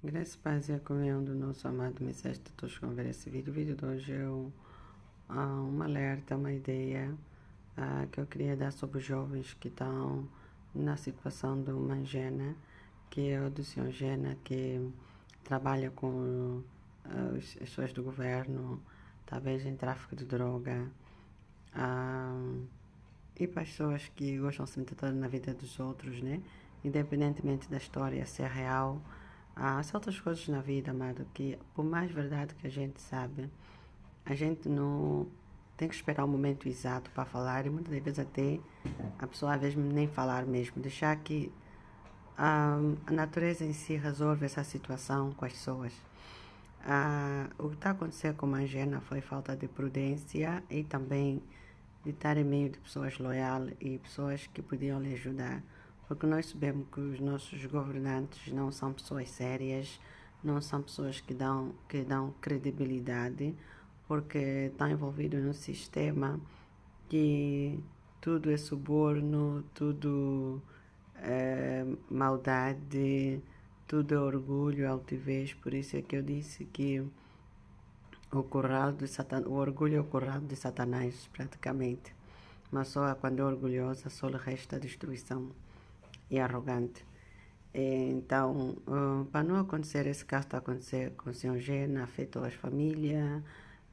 Graças a paz e a comunhão do nosso amado Messias de todos que vão ver esse vídeo. O vídeo de hoje é um alerta, uma ideia que eu queria dar sobre os jovens que estão na situação do Mangena, que é o do senhor Gena, que trabalha com as pessoas do governo, talvez em tráfico de droga, e pessoas que gostam de se meter na vida dos outros, né? Independentemente da história ser real. Há certas coisas na vida, amado, que por mais verdade que a gente sabe, a gente não tem que esperar o momento exato para falar, e muitas das vezes até a pessoa às vezes nem falar mesmo, deixar que a natureza em si resolve essa situação com as pessoas. O que está acontecendo com a Mangena foi falta de prudência e também de estar em meio de pessoas loyais e pessoas que podiam lhe ajudar. Porque nós sabemos que os nossos governantes não são pessoas sérias, não são pessoas que dão credibilidade, porque estão envolvidos num sistema que tudo é suborno, tudo é maldade, tudo é orgulho, altivez. Por isso é que eu disse que o orgulho é o curral de Satanás, praticamente. Mas só quando é orgulhosa, só lhe resta destruição e arrogante. Então, para não acontecer esse caso está acontecendo com o senhor Gena, afetou as famílias,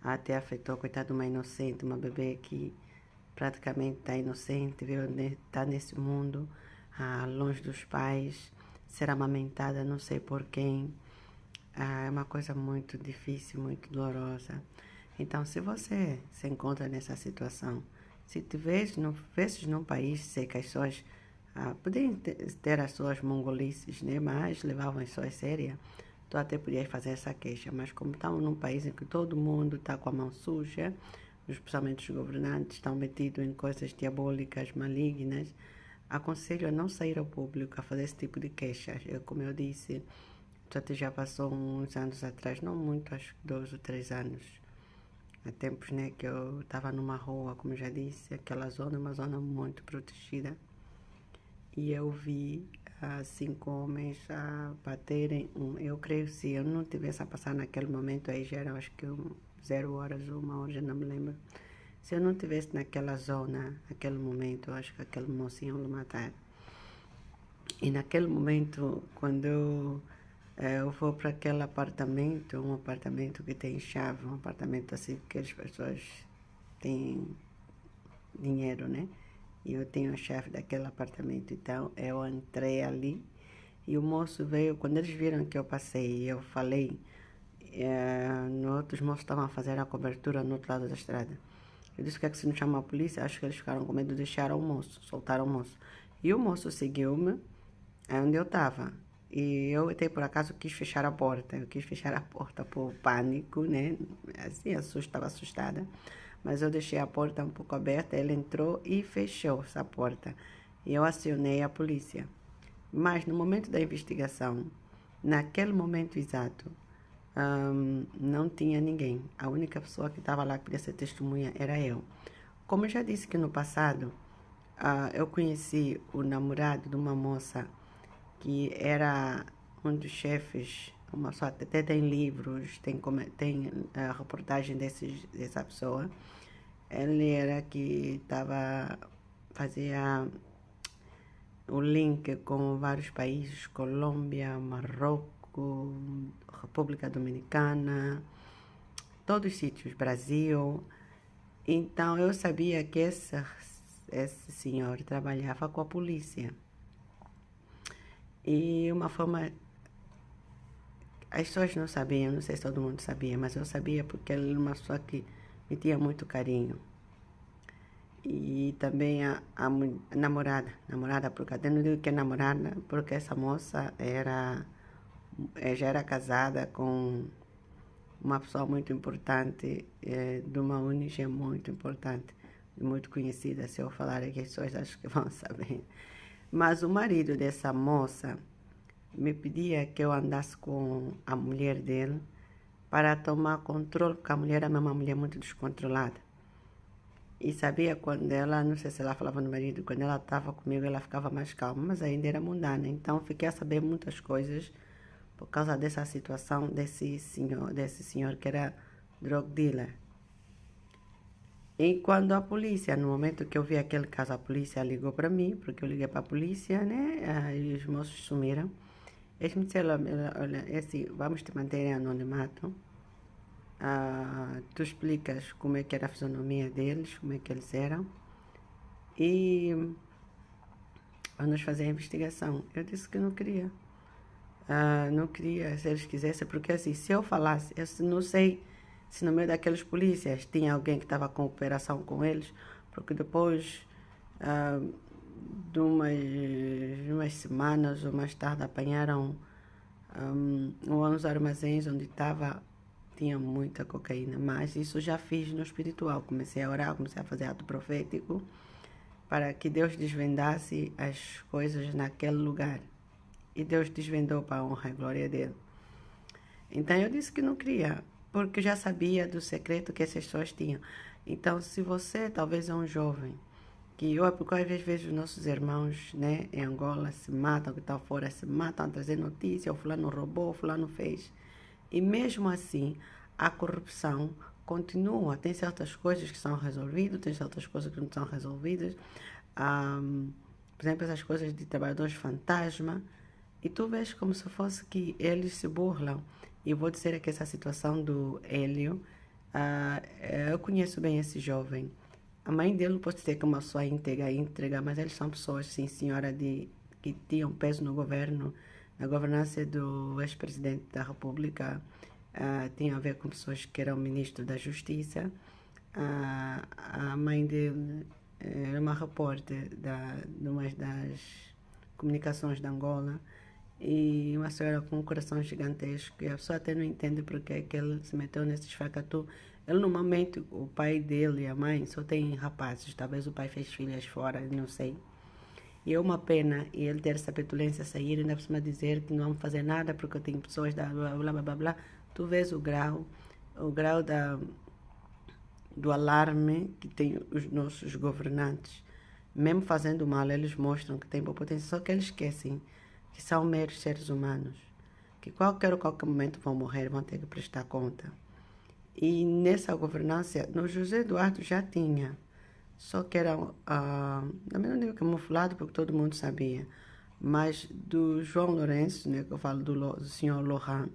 até afetou, coitada de uma inocente, uma bebê que praticamente está inocente, está nesse mundo, longe dos pais, ser amamentada não sei por quem. É uma coisa muito difícil, muito dolorosa. Então, se você se encontra nessa situação, se te vesses num país, sei que as pessoas podem ter as suas mongolices, né? Mas levavam as suas sérias, tu até podias fazer essa queixa. Mas como estamos num país em que todo mundo está com a mão suja, especialmente os governantes estão metidos em coisas diabólicas, malignas, aconselho a não sair ao público a fazer esse tipo de queixas. Como eu disse, até já passou uns anos atrás, não muito, acho que 2 ou 3 anos. Há tempos, né, que eu estava numa rua, como já disse, aquela zona é uma zona muito protegida. E eu vi 5 homens a baterem eu creio que se eu não tivesse a passar naquele momento, aí já era acho que 0 horas ou 1 hora, já não me lembro. Se eu não tivesse naquela zona, naquele momento, eu acho que aquele moço iam lhe matar. E naquele momento, quando eu vou para aquele apartamento, um apartamento que tem chave, um apartamento assim que as pessoas têm dinheiro, né? E eu tenho a chave daquele apartamento, então eu entrei ali e o moço veio, quando eles viram que eu passei e eu falei, outros moços estavam a fazer a cobertura no outro lado da estrada. Eu disse, o que é que se não chama a polícia? Acho que eles ficaram com medo de deixar o moço, soltaram o moço. E o moço seguiu-me onde eu estava. E eu até por acaso quis fechar a porta. Eu quis fechar a porta por pânico, né? Assim, estava assustada. Mas eu deixei a porta um pouco aberta, ele entrou e fechou essa porta. E eu acionei a polícia. Mas no momento da investigação, naquele momento exato, não tinha ninguém. A única pessoa que estava lá que podia ser testemunha era eu. Como eu já disse que no passado, eu conheci o namorado de uma moça que era um dos chefes, uma pessoa até tem livros, tem reportagem dessa pessoa. Ele era que fazia o link com vários países, Colômbia, Marrocos, República Dominicana, todos os sítios, Brasil. Então eu sabia que esse senhor trabalhava com a polícia. E uma forma. As pessoas não sabiam, não sei se todo mundo sabia, mas eu sabia porque ele era uma pessoa que me tinha muito carinho. E também a namorada, porque até não digo que é namorada, porque essa moça já era casada com uma pessoa muito importante, de uma ONG muito importante, muito conhecida. Se eu falar aqui, as pessoas acho que vão saber. Mas o marido dessa moça me pedia que eu andasse com a mulher dele para tomar controle, porque a mulher era uma mulher muito descontrolada. E sabia quando ela, não sei se ela falava no marido, quando ela estava comigo ela ficava mais calma, mas ainda era mundana. Então fiquei a saber muitas coisas por causa dessa situação desse senhor que era drug dealer. E quando a polícia, no momento que eu vi aquele caso, a polícia ligou para mim, porque eu liguei para a polícia, né? E os moços sumiram. Eles me disseram, olha, assim, vamos te manter em anonimato. Tu explicas como é que era a fisionomia deles, como é que eles eram. E vamos fazer a investigação. Eu disse que não queria. Não queria, se eles quisessem, porque assim, se eu falasse, eu não sei se no meio daqueles polícias tinha alguém que estava com operação com eles, porque depois de umas semanas ou mais tarde apanharam uns armazéns onde tinha muita cocaína, mas isso já fiz no espiritual, comecei a orar, comecei a fazer ato profético para que Deus desvendasse as coisas naquele lugar. E Deus desvendou para a honra e glória dele. Então eu disse que não queria, porque eu já sabia do secreto que essas pessoas tinham. Então, se você talvez é um jovem, porque às vezes vejo os nossos irmãos, né, em Angola se matam, que estão fora se matam a trazer notícia, o fulano roubou, o fulano fez. E mesmo assim, a corrupção continua. Tem certas coisas que são resolvidas, tem certas coisas que não são resolvidas. Por exemplo, essas coisas de trabalhadores fantasma. E tu vês como se fosse que eles se burlam. E vou dizer que essa situação do Hélio, eu conheço bem esse jovem. A mãe dele pode ser que é uma pessoa íntegra, mas eles são pessoas, sim, senhora, que tinham peso no governo, na governança do ex-presidente da República. Tinha a ver com pessoas que eram ministros da Justiça. A mãe dele era uma repórter de uma das comunicações de Angola. E uma senhora com um coração gigantesco. E a pessoa até não entende porque é que ele se meteu nesses facatu. Ele, normalmente, o pai dele e a mãe só têm rapazes. Talvez o pai fez filhas fora, não sei. E é uma pena ele ter essa petulância sair e ainda por cima dizer que não vamos fazer nada porque eu tenho pessoas da blá blá blá blá blá. Tu vês o grau do alarme que tem os nossos governantes. Mesmo fazendo mal, eles mostram que têm boa potência, só que eles esquecem que são meros seres humanos, que qualquer momento vão morrer, vão ter que prestar conta. E nessa governança, no José Eduardo já tinha, só que era, também não digo camuflado, porque todo mundo sabia, mas do João Lourenço, né, que eu falo do senhor Lohan,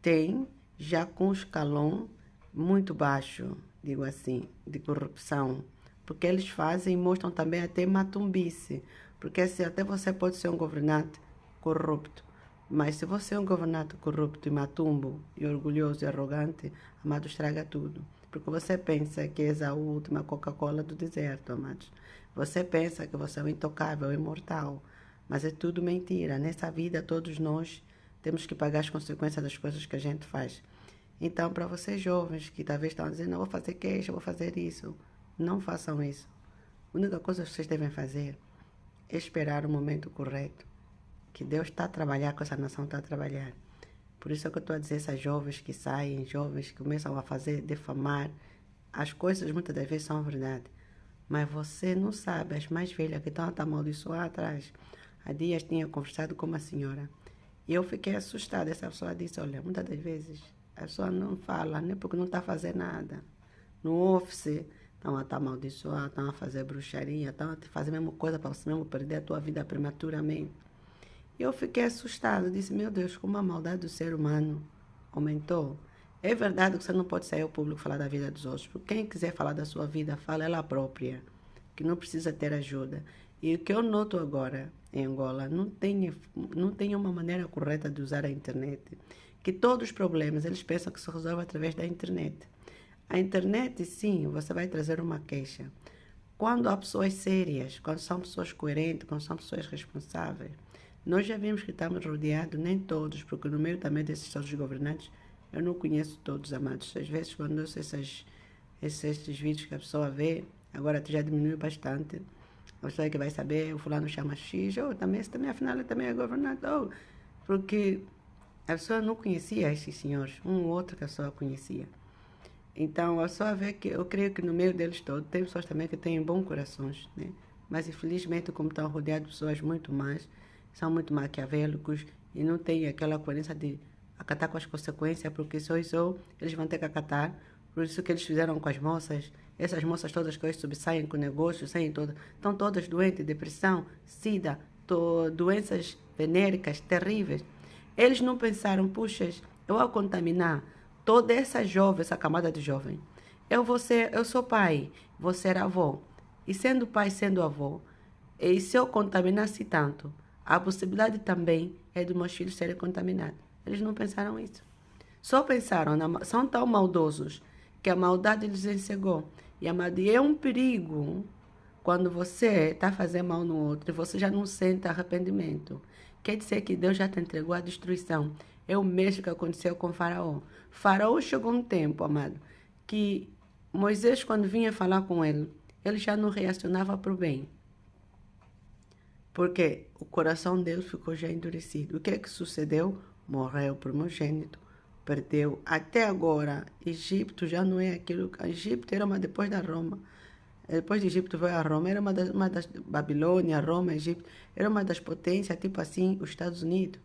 tem já com um escalão muito baixo, digo assim, de corrupção, porque eles fazem e mostram também até matumbice, porque se até você pode ser um governante corrupto, mas se você é um governante corrupto e matumbo, e orgulhoso e arrogante, amado, estraga tudo. Porque você pensa que és a última Coca-Cola do deserto, amados. Você pensa que você é o intocável, o imortal. Mas é tudo mentira. Nessa vida, todos nós temos que pagar as consequências das coisas que a gente faz. Então, para vocês jovens que talvez estão dizendo, não vou fazer queixa, vou fazer isso, não façam isso. A única coisa que vocês devem fazer é esperar o momento correto. Que Deus está a trabalhar, que essa nação está a trabalhar. Por isso é que eu estou a dizer, essas jovens que saem, jovens que começam a fazer, defamar, as coisas muitas das vezes são verdade. Mas você não sabe, as mais velhas que estão a amaldiçoar atrás. Há dias tinha conversado com uma senhora e eu fiquei assustada. Essa pessoa disse, olha, muitas das vezes a pessoa não fala, nem porque não está a fazer nada. No office, estão a amaldiçoar, estão a fazer bruxaria, estão a fazer a mesma coisa para você mesmo perder a tua vida prematuramente. E eu fiquei assustada, disse, meu Deus, como a maldade do ser humano aumentou. É verdade que você não pode sair ao público falar da vida dos outros, porque quem quiser falar da sua vida, fala ela própria, que não precisa ter ajuda. E o que eu noto agora em Angola, não tem uma maneira correta de usar a internet. Que todos os problemas, eles pensam que se resolve através da internet. A internet, sim, você vai trazer uma queixa. Quando há pessoas sérias, quando são pessoas coerentes, quando são pessoas responsáveis, nós já vimos que estamos rodeados, nem todos, porque no meio também desses todos governantes, eu não conheço todos, amados. Às vezes, quando eu sei esses vídeos que a pessoa vê, agora já diminuiu bastante. A pessoa que vai saber, o fulano chama X, também, afinal, ele também é governante. Porque a pessoa não conhecia esses senhores, um ou outro que a pessoa conhecia. Então, a pessoa vê que, eu creio que no meio deles todos, tem pessoas também que têm bons corações, né? Mas, infelizmente, como estão rodeados de pessoas muito más, são muito maquiavélicos e não tem aquela coerência de acatar com as consequências, porque só eles vão ter que acatar. Por isso que eles fizeram com as moças, essas moças todas que hoje subsaem com negócios, saem todas, estão todas doentes, depressão, sida, doenças venéricas terríveis. Eles não pensaram, puxa, eu vou contaminar toda essa jovem, essa camada de jovem. Eu sou pai, vou ser avô. E sendo pai, sendo avô, e se eu contaminasse tanto, a possibilidade também é dos meus filhos serem contaminados. Eles não pensaram isso. Só pensaram, são tão maldosos que a maldade lhes encegou. E a maldade é um perigo quando você está fazendo mal no outro e você já não sente arrependimento. Quer dizer que Deus já te entregou a destruição. É o mesmo que aconteceu com Faraó. Faraó chegou um tempo, amado, que Moisés, quando vinha falar com ele já não reacionava para o bem. Porque o coração dele ficou já endurecido. O que é que sucedeu? Morreu o primogênito, perdeu. Até agora, Egito já não é aquilo. Egito era uma depois da Roma. Depois de Egito veio a Roma, era uma das Babilônia, Roma, Egito, era uma das potências, tipo assim, os Estados Unidos.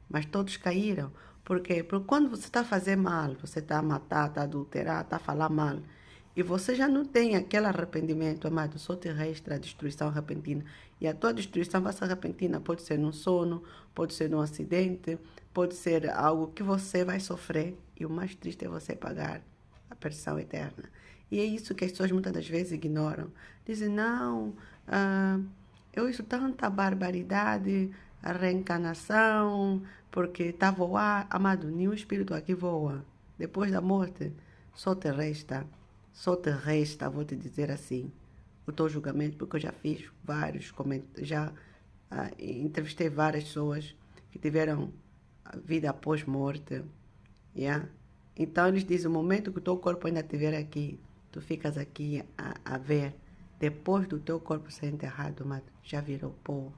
Mas todos caíram. Por quê? Porque quando você está a fazer mal, você está a matar, está a adulterar, está a falar mal, e você já não tem aquele arrependimento, amado, só te resta a destruição repentina. E a tua destruição vai ser repentina. Pode ser num sono, pode ser num acidente, pode ser algo que você vai sofrer. E o mais triste é você pagar a perdição eterna. E é isso que as pessoas muitas das vezes ignoram. Dizem, não, eu ouço tanta barbaridade, a reencarnação, porque está a voar. Amado, nenhum espírito aqui voa. Depois da morte, só te resta, vou te dizer assim, o teu julgamento, porque eu já fiz vários comentários, já entrevistei várias pessoas que tiveram vida após morte. Yeah? Então eles dizem, o momento que o teu corpo ainda estiver aqui, tu ficas aqui a ver, depois do teu corpo ser enterrado, mas já virou pó.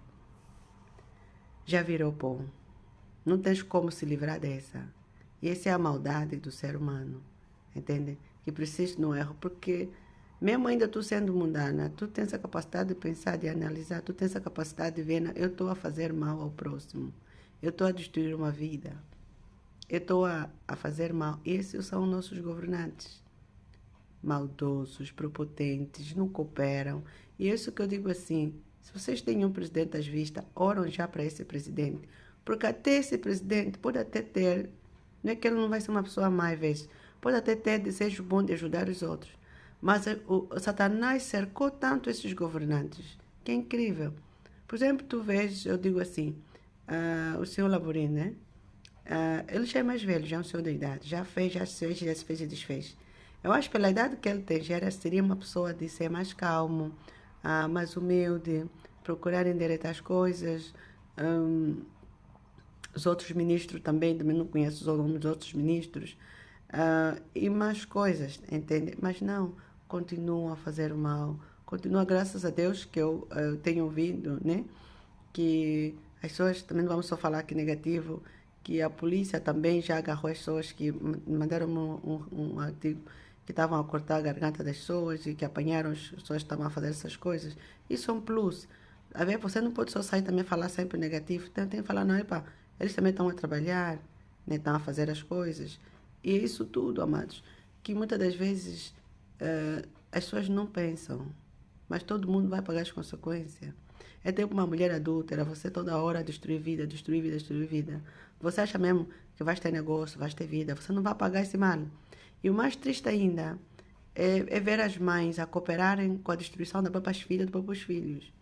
Já virou pó. Não tens como se livrar dessa. E essa é a maldade do ser humano. Entende? Que persiste no erro, porque mesmo ainda tu sendo mundana, tu tens a capacidade de pensar, de analisar, tu tens a capacidade de ver, eu estou a fazer mal ao próximo, eu estou a destruir uma vida, eu estou a fazer mal. Esses são os nossos governantes, maldosos, prepotentes, não cooperam. E é isso que eu digo assim, se vocês têm um presidente às vistas, oram já para esse presidente, porque até esse presidente pode até ter, não é que ele não vai ser uma pessoa má às vezes, pode até ter desejo bom de ajudar os outros. Mas o Satanás cercou tanto esses governantes, que é incrível. Por exemplo, tu vês, eu digo assim, o senhor Laborim, né? Ele já é mais velho, já é um senhor da idade, já se fez e desfez. Eu acho que pela idade que ele tem, seria uma pessoa de ser mais calmo, mais humilde, procurar endireitar as coisas. Os outros ministros também não conheço os nomes dos outros ministros. E mais coisas, entende? Mas não, continuam a fazer o mal. Continua, graças a Deus, que eu tenho ouvido, né? Que as pessoas, também não vamos só falar que negativo, que a polícia também já agarrou as pessoas que mandaram um artigo que estavam a cortar a garganta das pessoas e que apanharam as pessoas que estavam a fazer essas coisas. Isso é um plus. A ver, você não pode só sair também falar sempre negativo. Tem que falar, não, epa, eles também estão a trabalhar, né? Estão a fazer as coisas. E é isso tudo, amados, que muitas das vezes as pessoas não pensam, mas todo mundo vai pagar as consequências. É tipo uma mulher adúltera, você toda hora destruir vida, destruir vida, destruir vida. Você acha mesmo que vais ter negócio, vais ter vida, você não vai pagar esse mal. E o mais triste ainda é ver as mães a cooperarem com a destruição das próprias filhas, dos próprios filhos.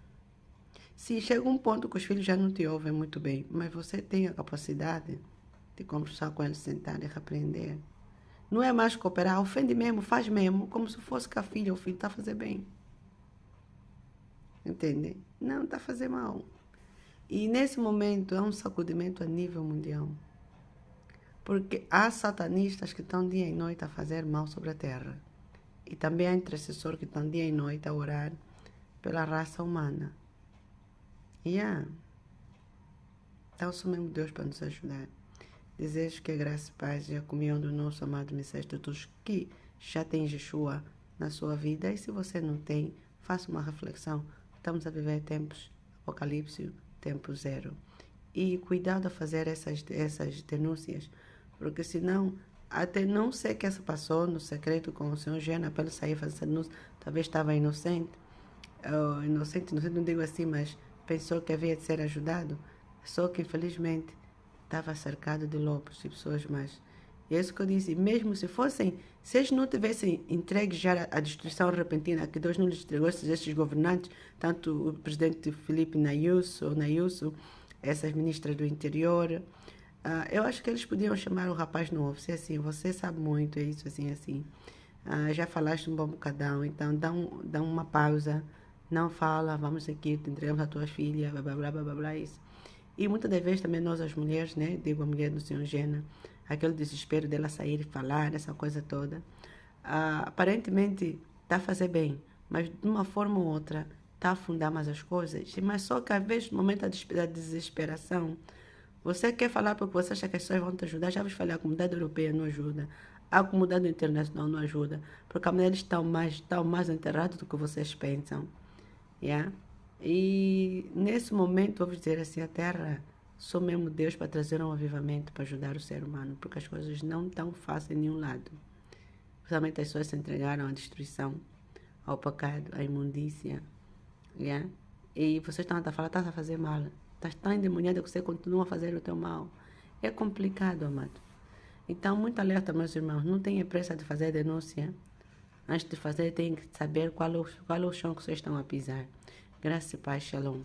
Se chega um ponto que os filhos já não te ouvem muito bem, mas você tem a capacidade de conversar com eles, sentar e repreender. Não é mais cooperar, ofende mesmo, faz mesmo, como se fosse que a filha ou o filho está a fazer bem. Entende? Não, está a fazer mal. E nesse momento é um sacudimento a nível mundial. Porque há satanistas que estão dia e noite a fazer mal sobre a terra. E também há intercessores que estão dia e noite a orar pela raça humana. Então, só mesmo Deus para nos ajudar. Desejo que a graça e paz e a comunhão do nosso amado Messias de todos que já tem Yeshua na sua vida. E se você não tem, faça uma reflexão. Estamos a viver tempos apocalipse, tempo zero. E cuidado a fazer essas denúncias, porque senão, até não sei o que se passou no secreto com o senhor Gena para ele sair fazer essa denúncia, talvez estava inocente, inocente, não digo assim, mas pensou que havia de ser ajudado, só que infelizmente estava cercado de lobos e pessoas más. E é isso que eu disse, mesmo se eles não tivessem entregue já a destruição repentina que Deus não lhes entregou, esses governantes, tanto o presidente Filipe Nayuso, essas ministras do interior, eu acho que eles podiam chamar o rapaz novo, se assim, você sabe muito, é isso, assim, assim. Já falaste um bom bocadão, então dá uma pausa, não fala, vamos aqui, te entregamos a tua filha, blá blá blá blá blá, blá isso. E muitas das vezes também nós as mulheres, né, digo a mulher do senhor Gena, aquele desespero dela sair e falar, essa coisa toda, aparentemente está a fazer bem, mas de uma forma ou outra está a afundar mais as coisas, mas só que às vezes no momento da desesperação, você quer falar porque você acha que as pessoas vão te ajudar, já vos falei, a comunidade europeia não ajuda, a comunidade internacional não ajuda, porque a mulheres estão mais enterradas do que vocês pensam. Yeah? E nesse momento, vou dizer assim, a Terra só mesmo Deus para trazer um avivamento, para ajudar o ser humano, porque as coisas não estão fáceis em nenhum lado. Principalmente as pessoas se entregaram à destruição, ao pecado, à imundícia. Yeah? E vocês estão a falar, estás a fazer mal. Estás tão endemoniada que você continua a fazer o teu mal. É complicado, amado. Então, muito alerta, meus irmãos. Não tenha pressa de fazer denúncia. Antes de fazer, tem que saber qual é o chão que vocês estão a pisar. Graça e paz, shalom.